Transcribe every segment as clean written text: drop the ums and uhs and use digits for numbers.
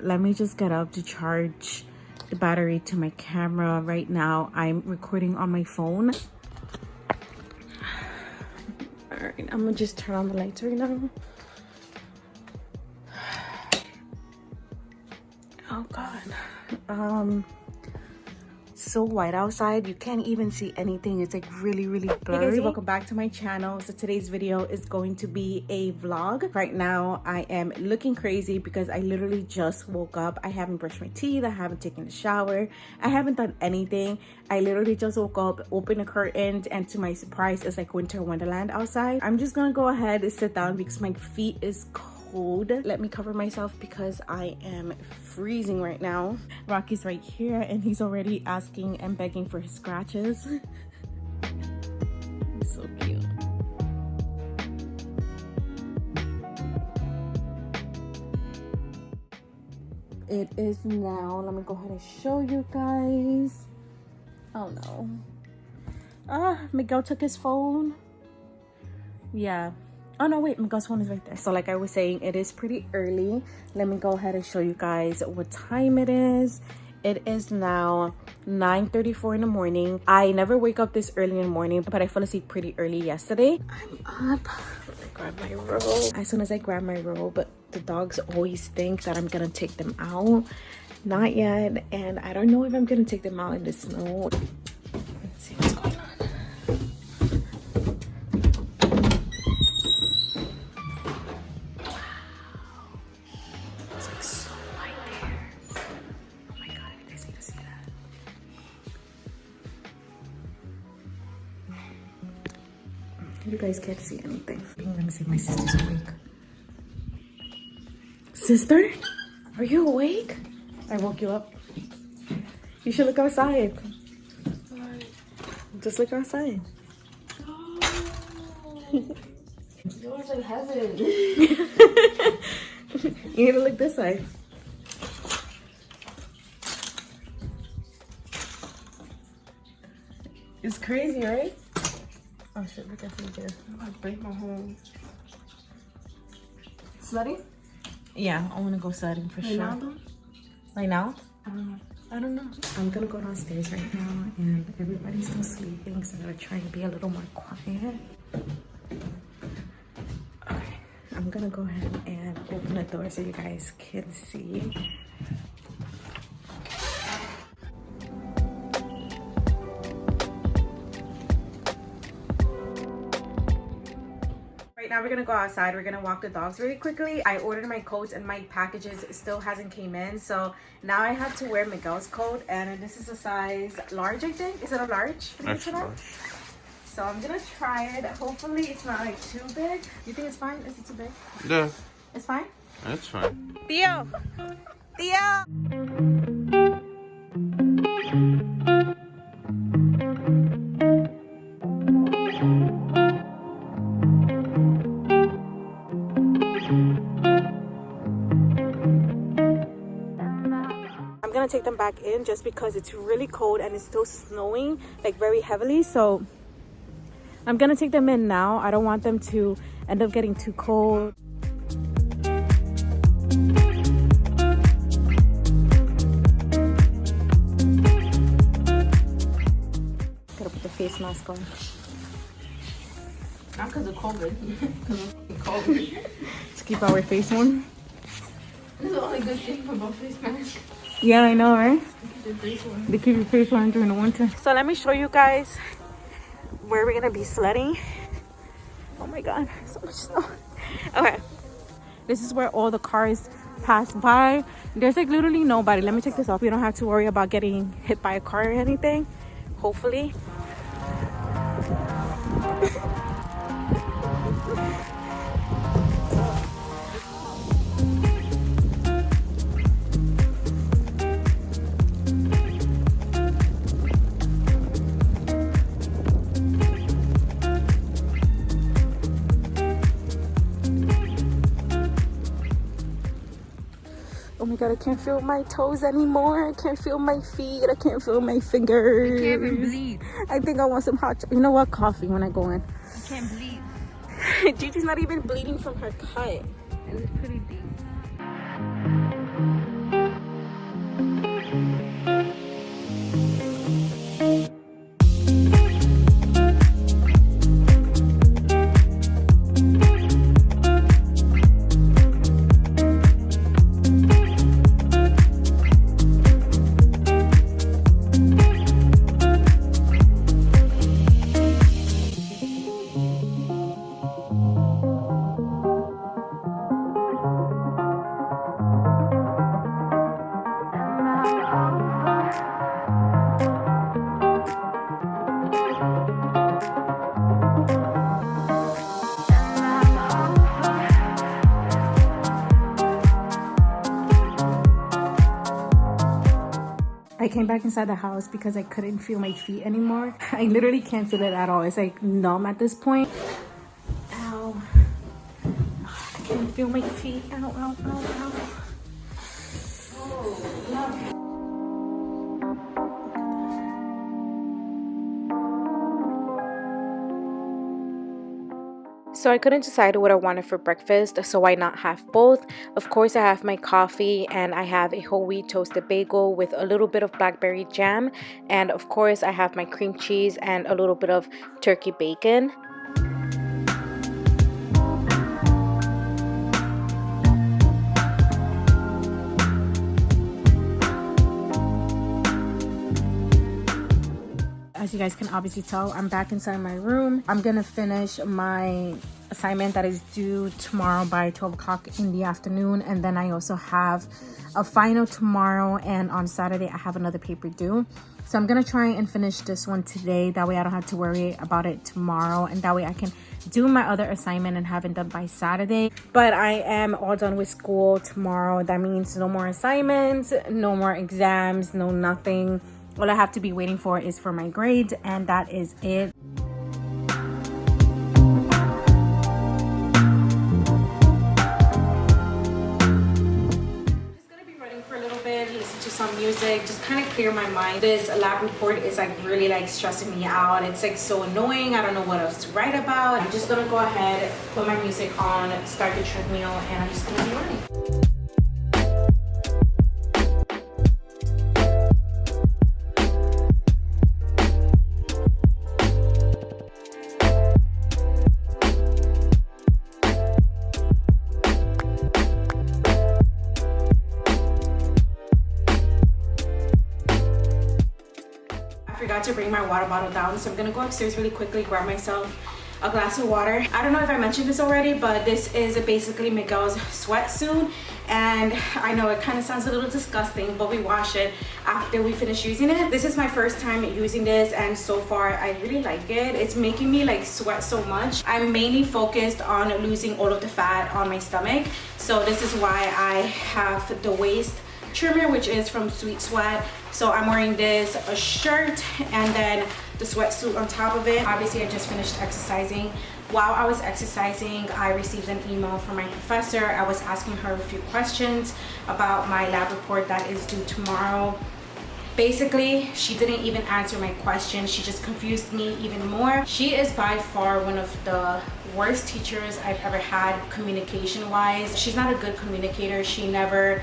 Let me just get up to charge the battery to my camera. Right now I'm recording on my phone. All right, I'm gonna just turn on the lights right now. Oh god. So white outside, you can't even see anything. It's like really blurry. Hey guys, welcome back to my channel. So today's video is going to be a vlog. Right now I am looking crazy because I literally just woke up. I haven't brushed my teeth, I haven't taken a shower, I haven't done anything. I literally just woke up, opened the curtains, and to my surprise it's like winter wonderland outside. I'm just gonna go ahead and sit down because my feet is cold. Let me cover myself because I am freezing right now. Rocky's right here and he's already asking and begging for his scratches. He's so cute. It is now. Let me go ahead and show you guys. Oh no. Miguel took his phone. Yeah. Oh no, wait, Miguel's phone is right there. So like I was saying, it is pretty early. Let me go ahead and show you guys what time it is. It is now 9:34 in the morning. I never wake up this early in the morning, but I fell asleep pretty early yesterday. I'm up. Let me grab my robe. As soon as I grab my robe, the dogs always think that I'm gonna take them out. Not yet, and I don't know if I'm gonna take them out in the snow. Let's see what's going on. You guys can't see anything. Let me see if my sister's awake. Sister? Are you awake? I woke you up. You should look outside. What? Just look outside. Oh. Yours in heaven. You need to look this way. It's crazy, right? Oh shit, look at you. I'm about to break my home. Sledding? Yeah, I want to go sledding for sure. Now, though? Right now? I don't know. I'm gonna go downstairs right now and everybody's still sleeping, so I'm gonna try and be a little more quiet. Okay, I'm gonna go ahead and open the door so you guys can see. Now we're gonna go outside. We're gonna walk the dogs really quickly. I ordered my coats and my packages still hasn't came in, so now I have to wear Miguel's coat, and this is a size large, I think. Is it a large? Extra large. So I'm gonna try it. Hopefully it's not like too big. You think it's fine? Is it too big? Yeah, It's fine? that's fine. Theo! I'm gonna take them back in just because it's really cold and it's still snowing like very heavily, so I'm gonna take them in now. I don't want them to end up getting too cold. Gotta put the face mask on. Not because of COVID. Because of COVID. To keep our face warm. This is the only good thing about face mask. Yeah, I know, right? Keep your face warm. They keep your face warm during the winter. So let me show you guys where we're gonna be sledding. Oh my god, so much snow. Okay, this is where all the cars pass by. There's like literally nobody. Let me take this off. We don't have to worry about getting hit by a car or anything, hopefully. Oh my god, I can't feel my toes anymore. I can't feel my feet. I can't feel my fingers. I can't even bleed. I think I want some hot chocolate. You know what? Coffee when I go in. I can't bleed. Gigi's not even bleeding from her cut. It was pretty deep. I came back inside the house because I couldn't feel my feet anymore. I literally can't feel it at all. It's like numb at this point. Ow. I can't feel my feet. Ow, ow, ow, ow. Oh, so I couldn't decide what I wanted for breakfast, so why not have both? Of course, I have my coffee and I have a whole wheat toasted bagel with a little bit of blackberry jam, and of course I have my cream cheese and a little bit of turkey bacon. As you guys can obviously tell, I'm back inside my room. I'm gonna finish my assignment that is due tomorrow by 12 o'clock in the afternoon, and then I also have a final tomorrow, and on Saturday I have another paper due. So I'm gonna try and finish this one today, that way I don't have to worry about it tomorrow, and that way I can do my other assignment and have it done by Saturday. But I am all done with school tomorrow. That means no more assignments, no more exams, no nothing. All I have to be waiting for is for my grades, and that is it. Listen to some music, just kind of clear my mind. This lab report is like really like stressing me out. It's like so annoying. I don't know what else to write about. I'm just gonna go ahead, put my music on, start the treadmill, and I'm just gonna be running. Forgot to bring my water bottle down, so I'm gonna go upstairs really quickly, grab myself a glass of water. I don't know if I mentioned this already, but this is basically Miguel's sweatsuit, and I know it kind of sounds a little disgusting, but we wash it after we finish using it. This is my first time using this, and so far I really like it. It's making me like sweat so much. I'm mainly focused on losing all of the fat on my stomach, so this is why I have the waist trimmer, which is from Sweet Sweat. So I'm wearing this, a shirt, and then the sweatsuit on top of it. Obviously I just finished exercising. While I was exercising, I received an email from my professor. I was asking her a few questions about my lab report that is due tomorrow. Basically, she didn't even answer my question. She just confused me even more. She is by far one of the worst teachers I've ever had communication wise. She's not a good communicator. She never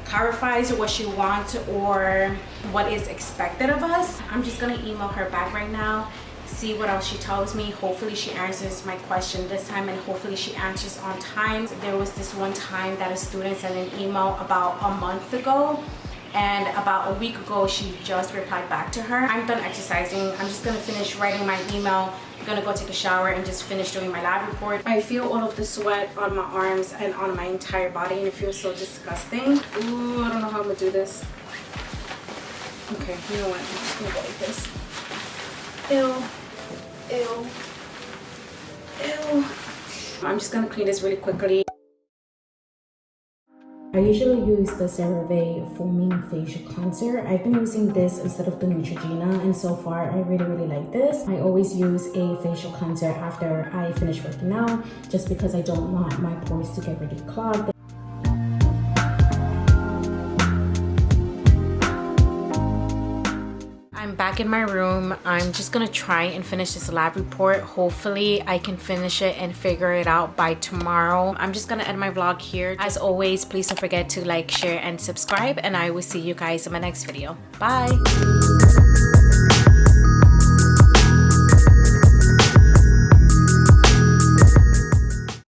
clarifies what she wants or what is expected of us. I'm just gonna email her back right now, see what else she tells me. Hopefully she answers my question this time, and hopefully she answers on time. There was this one time that a student sent an email about a month ago, and about a week ago she just replied back to her. I'm done exercising. I'm just gonna finish writing my email. I'm gonna go take a shower and just finish doing my lab report. I feel all of the sweat on my arms and on my entire body, and it feels so disgusting. Ooh, I don't know how I'm gonna do this. Okay, you know what? I'm just gonna go like this. Ew. Ew. Ew. I'm just gonna clean this really quickly. I usually use the CeraVe Foaming Facial Cleanser. I've been using this instead of the Neutrogena, and so far I really like this. I always use a facial cleanser after I finish working out, just because I don't want my pores to get really clogged. I'm back in my room. I'm just gonna try and finish this lab report. Hopefully I can finish it and figure it out by tomorrow. I'm just gonna end my vlog here. As always, please don't forget to like, share, and subscribe, and I will see you guys in my next video. Bye.